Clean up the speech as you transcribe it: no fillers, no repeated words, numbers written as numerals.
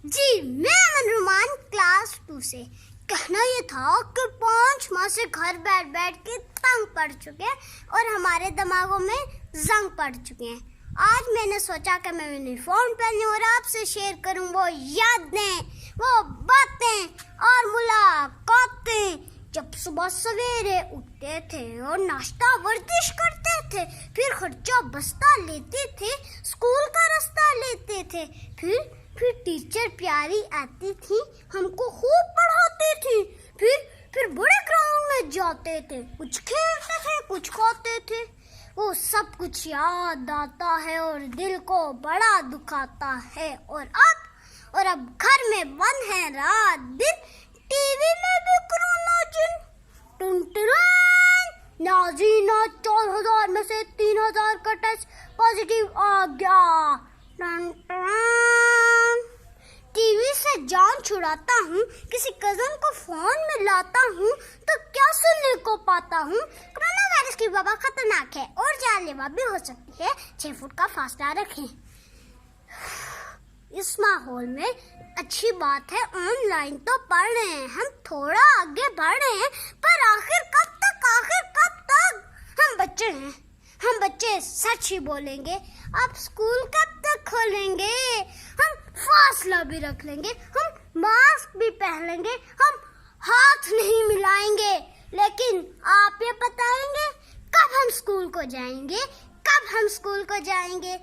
जी, मैं अमन रुमान क्लास 2 से। कहना ये था कि 5 माह से घर बैठ बैठ के तंग पड़ चुके हैं और हमारे दिमागों में जंग पड़ चुके हैं। आज मैंने सोचा कि मैं यूनिफॉर्म पहनूं और आपसे शेयर करूं वो यादें, वो बातें और मुलाकातें जब सुबह सवेरे उठते थे और नाश्ता वर्जिश करते थे, फिर खर्चा बस्ता लेते थे, स्कूल का रास्ता लेते थे, फिर टीचर प्यारी आती थी, हमको खूब पढ़ाती थी, फिर बड़े ग्राउंड में जाते थे, कुछ खेलते थे, कुछ खाते थे। वो सब कुछ याद आता है और दिल को बड़ा दुखाता है। और अब घर में बंद है रात दिन, टीवी में भी कोरोना जिन नाजीना 4000 में से 3000 का टेस्ट पॉजिटिव आ गया। टीवी से जान छुड़ाता हूँ, किसी कजन को फोन में लाता हूँ तो क्या सुनने को पाता हूँ। कोरोना वायरस की वबा खतरनाक है और जानलेवा भी हो सकती है, 6 फुट का फासला रखें। इस माहौल में अच्छी बात है ऑनलाइन तो पढ़ रहे हैं, हम थोड़ा आगे बढ़ रहे हैं, पर आखिर कब तक हम बच्चे हैं, हम बच्चे सच ही बोलेंगे। अब स्कूल कब तक खोलेंगे, हम फासला भी रख लेंगे, हम मास्क भी पहन लेंगे, हम हाथ नहीं मिलाएंगे, लेकिन आप ये बताएंगे कब हम स्कूल को जाएंगे, कब हम स्कूल को जाएंगे।